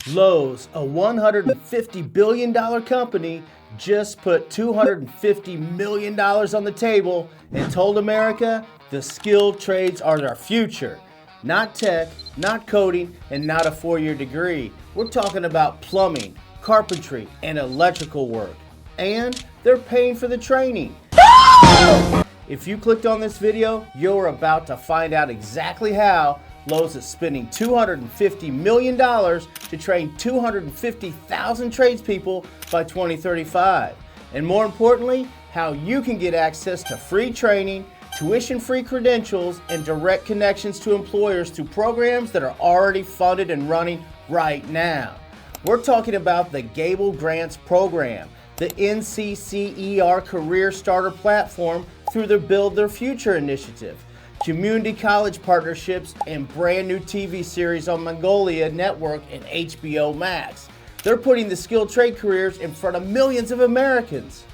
Lowe's, a $150 billion company, just put $250 million on the table and told America the skilled trades are our future. Not tech, not coding, and not a 4-year degree. We're talking about plumbing, carpentry, and electrical work. And they're paying for the training. If you clicked on this video, you're about to find out exactly how Lowe's is spending $250 million to train 250,000 tradespeople by 2035. And more importantly, how you can get access to free training, tuition-free credentials, and direct connections to employers through programs that are already funded and running right now. We're talking about the Gable Grants program, the NCCER CareerStarter platform through their Build Their Future initiative, community college partnerships, and brand new TV series on Magnolia Network and HBO Max. They're putting the skilled trade careers in front of millions of Americans.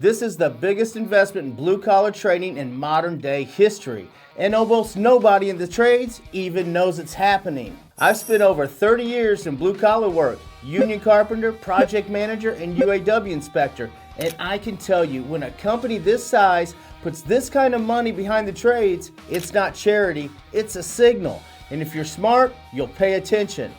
This is the biggest investment in blue-collar training in modern-day history, and almost nobody in the trades even knows it's happening. I've spent over 30 years in blue-collar work, union carpenter, project manager, and UAW inspector, and I can tell you, when a company this size puts this kind of money behind the trades, it's not charity, it's a signal. And if you're smart, you'll pay attention.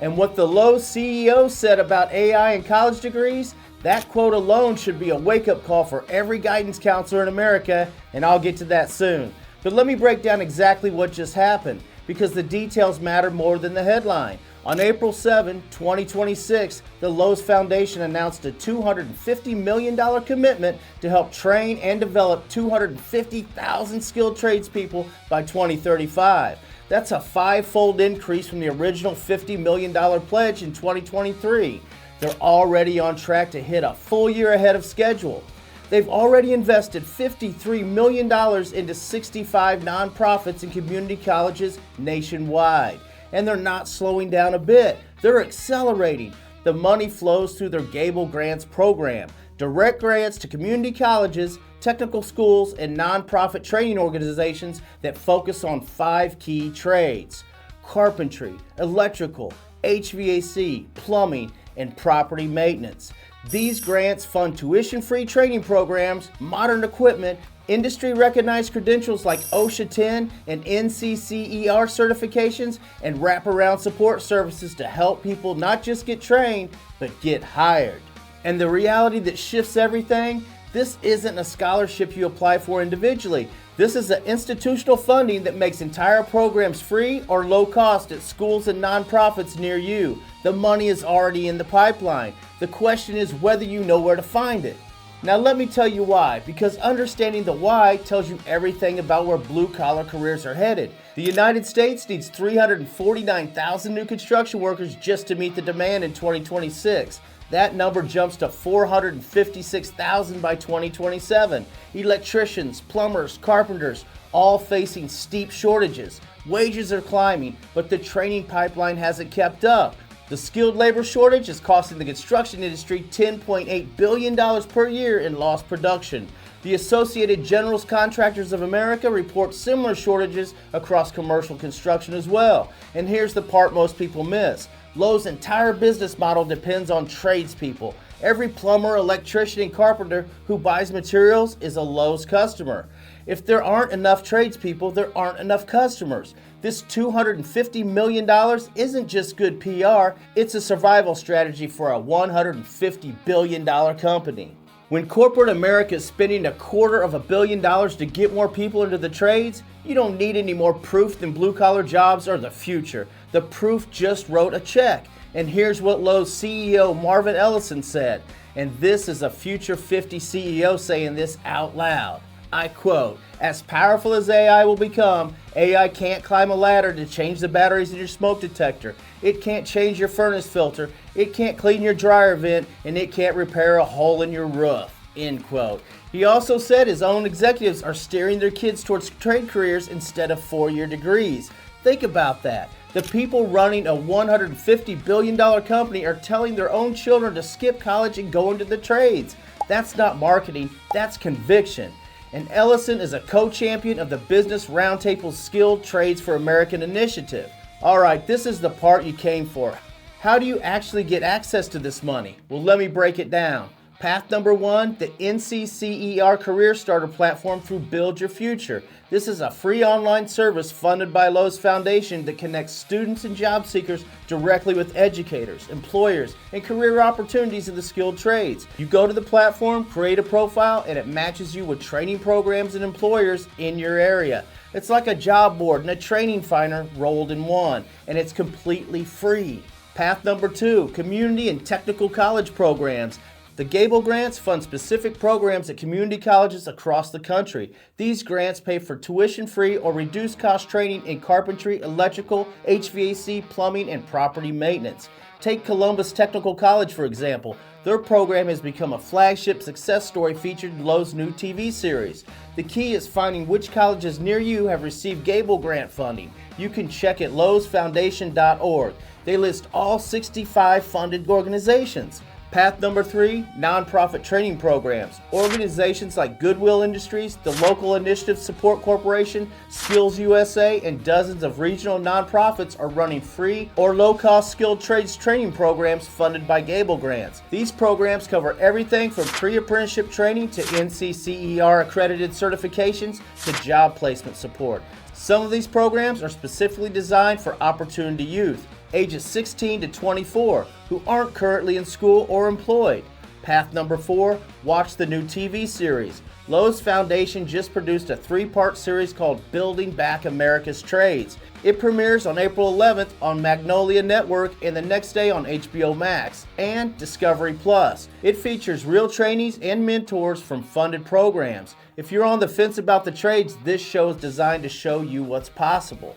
And what the Lowe CEO said about AI and college degrees, that quote alone should be a wake-up call for every guidance counselor in America, and I'll get to that soon. But let me break down exactly what just happened, because the details matter more than the headline. On April 7, 2026, the Lowe's Foundation announced a $250 million commitment to help train and develop 250,000 skilled tradespeople by 2035. That's a 5-fold increase from the original $50 million pledge in 2023. They're already on track to hit a full year ahead of schedule. They've already invested $53 million into 65 nonprofits and community colleges nationwide. And they're not slowing down a bit. They're accelerating. The money flows through their Gable Grants program, direct grants to community colleges, technical schools, and nonprofit training organizations that focus on 5 key trades: carpentry, electrical, HVAC, plumbing, and property maintenance. These grants fund tuition-free training programs, modern equipment, industry-recognized credentials like OSHA 10 and NCCER certifications, and wraparound support services to help people not just get trained, but get hired. And the reality that shifts everything, this isn't a scholarship you apply for individually. This is an institutional funding that makes entire programs free or low cost at schools and nonprofits near you. The money is already in the pipeline. The question is whether you know where to find it. Now let me tell you why, because understanding the why tells you everything about where blue-collar careers are headed. The United States needs 349,000 new construction workers just to meet the demand in 2026. That number jumps to 456,000 by 2027. Electricians, plumbers, carpenters, all facing steep shortages. Wages are climbing, but the training pipeline hasn't kept up. The skilled labor shortage is costing the construction industry $10.8 billion per year in lost production. The Associated General Contractors of America reports similar shortages across commercial construction as well. And here's the part most people miss. Lowe's entire business model depends on tradespeople. Every plumber, electrician, and carpenter who buys materials is a Lowe's customer. If there aren't enough tradespeople, there aren't enough customers. This $250 million isn't just good PR, it's a survival strategy for a $150 billion company. When corporate America is spending $250 million to get more people into the trades, you don't need any more proof than blue-collar jobs are the future. The proof just wrote a check. And here's what Lowe's CEO Marvin Ellison said. And this is a future 50 CEO saying this out loud. I quote, "As powerful as AI will become, AI can't climb a ladder to change the batteries in your smoke detector. It can't change your furnace filter. It can't clean your dryer vent, and it can't repair a hole in your roof." End quote. He also said his own executives are steering their kids towards trade careers instead of 4-year degrees. Think about that. The people running a $150 billion company are telling their own children to skip college and go into the trades. That's not marketing, that's conviction. And Ellison is a co-champion of the Business Roundtable's Skilled Trades for American initiative. Alright, this is the part you came for. How do you actually get access to this money? Well, let me break it down. Path number 1, the NCCER CareerStarter platform through Build Your Future. This is a free online service funded by Lowe's Foundation that connects students and job seekers directly with educators, employers, and career opportunities in the skilled trades. You go to the platform, create a profile, and it matches you with training programs and employers in your area. It's like a job board and a training finder rolled in one, and it's completely free. Path number 2, community and technical college programs. The Gable Grants fund specific programs at community colleges across the country. These grants pay for tuition-free or reduced-cost training in carpentry, electrical, HVAC, plumbing, and property maintenance. Take Columbus Technical College, for example. Their program has become a flagship success story featured in Lowe's new TV series. The key is finding which colleges near you have received Gable Grant funding. You can check at lowesfoundation.org. They list all 65 funded organizations. Path number 3, nonprofit training programs. Organizations like Goodwill Industries, the Local Initiative Support Corporation, Skills USA, and dozens of regional nonprofits are running free or low-cost skilled trades training programs funded by Gable Grants. These programs cover everything from pre-apprenticeship training to NCCER accredited certifications to job placement support. Some of these programs are specifically designed for opportunity youth, ages 16 to 24, who aren't currently in school or employed. Path number 4, watch the new TV series. Lowe's Foundation just produced a 3-part series called Building Back America's Trades. It premieres on April 11th on Magnolia Network and the next day on HBO Max and Discovery Plus. It features real trainees and mentors from funded programs. If you're on the fence about the trades, this show is designed to show you what's possible.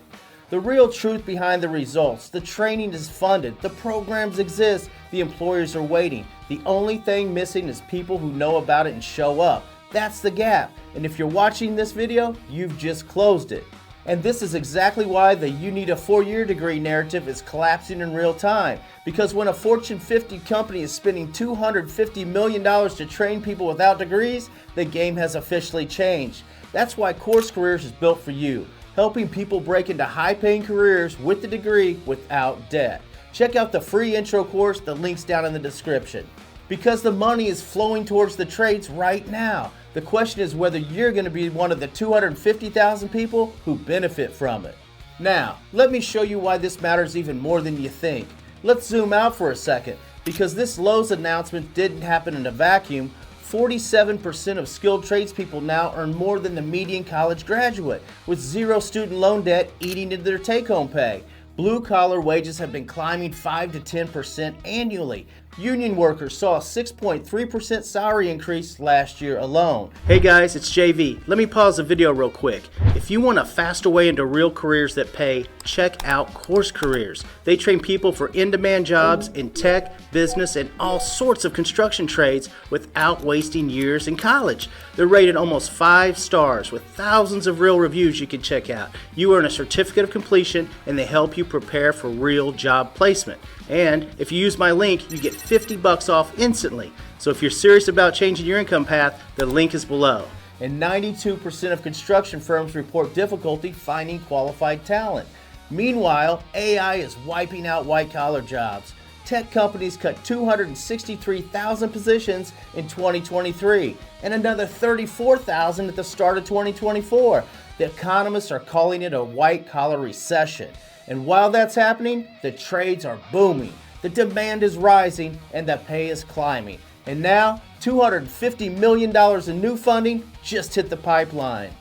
The real truth behind the results. The training is funded, the programs exist, the employers are waiting. The only thing missing is people who know about it and show up. That's the gap. And if you're watching this video, you've just closed it. And this is exactly why the "you need a 4-year degree" narrative is collapsing in real time. Because when a Fortune 50 company is spending $250 million to train people without degrees, the game has officially changed. That's why Course Careers is built for you, helping people break into high-paying careers with the degree without debt. Check out the free intro course, the link's down in the description. Because the money is flowing towards the trades right now. The question is whether you're going to be one of the 250,000 people who benefit from it. Now, let me show you why this matters even more than you think. Let's zoom out for a second. Because this Lowe's announcement didn't happen in a vacuum, 47% of skilled tradespeople now earn more than the median college graduate, with zero student loan debt eating into their take-home pay. Blue-collar wages have been climbing 5 to 10% annually. Union workers saw a 6.3% salary increase last year alone. Hey guys, it's JV. Let me pause the video real quick. If you want a faster way into real careers that pay, check out Course Careers. They train people for in-demand jobs in tech, business, and all sorts of construction trades without wasting years in college. They're rated almost 5 stars with thousands of real reviews you can check out. You earn a certificate of completion and they help you prepare for real job placement. And if you use my link, you get $50 off instantly. So if you're serious about changing your income path, the link is below. And 92% of construction firms report difficulty finding qualified talent. Meanwhile, AI is wiping out white-collar jobs. Tech companies cut 263,000 positions in 2023 and another 34,000 at the start of 2024. The economists are calling it a white-collar recession. And while that's happening, the trades are booming, the demand is rising, and the pay is climbing. And now, $250 million in new funding just hit the pipeline.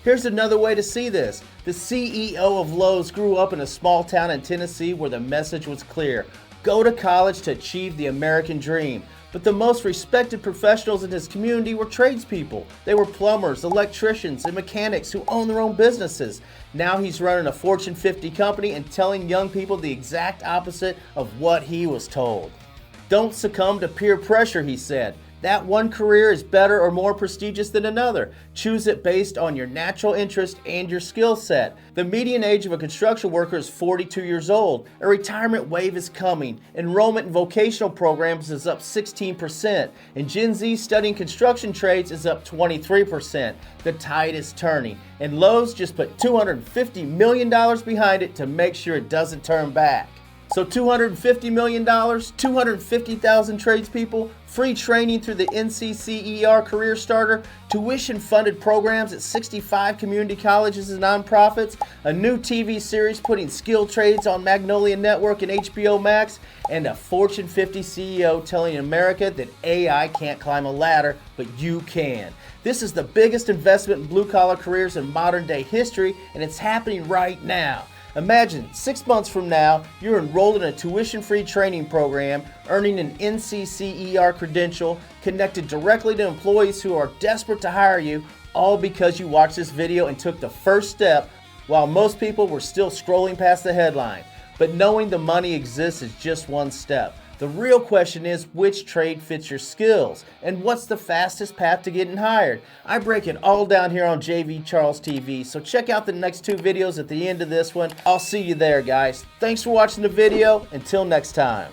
Here's another way to see this. The CEO of Lowe's grew up in a small town in Tennessee where the message was clear: go to college to achieve the American dream. But the most respected professionals in his community were tradespeople. They were plumbers, electricians, and mechanics who own their own businesses. Now he's running a Fortune 50 company and telling young people the exact opposite of what he was told. Don't succumb to peer pressure, he said. That one career is better or more prestigious than another. Choose it based on your natural interest and your skill set. The median age of a construction worker is 42 years old. A retirement wave is coming. Enrollment in vocational programs is up 16%. And Gen Z studying construction trades is up 23%. The tide is turning. And Lowe's just put $250 million behind it to make sure it doesn't turn back. So $250 million, 250,000 tradespeople, free training through the NCCER CareerStarter, tuition-funded programs at 65 community colleges and nonprofits, a new TV series putting SkilledTrades on Magnolia Network and HBO Max, and a Fortune 50 CEO telling America that AI can't climb a ladder, but you can. This is the biggest investment in blue-collar careers in modern-day history, and it's happening right now. Imagine 6 months from now, you're enrolled in a tuition-free training program, earning an NCCER credential, connected directly to employees who are desperate to hire you, all because you watched this video and took the first step while most people were still scrolling past the headline. But knowing the money exists is just one step. The real question is, which trade fits your skills? And what's the fastest path to getting hired? I break it all down here on JV Charles TV, so check out the next 2 videos at the end of this one. I'll see you there, guys. Thanks for watching the video. Until next time.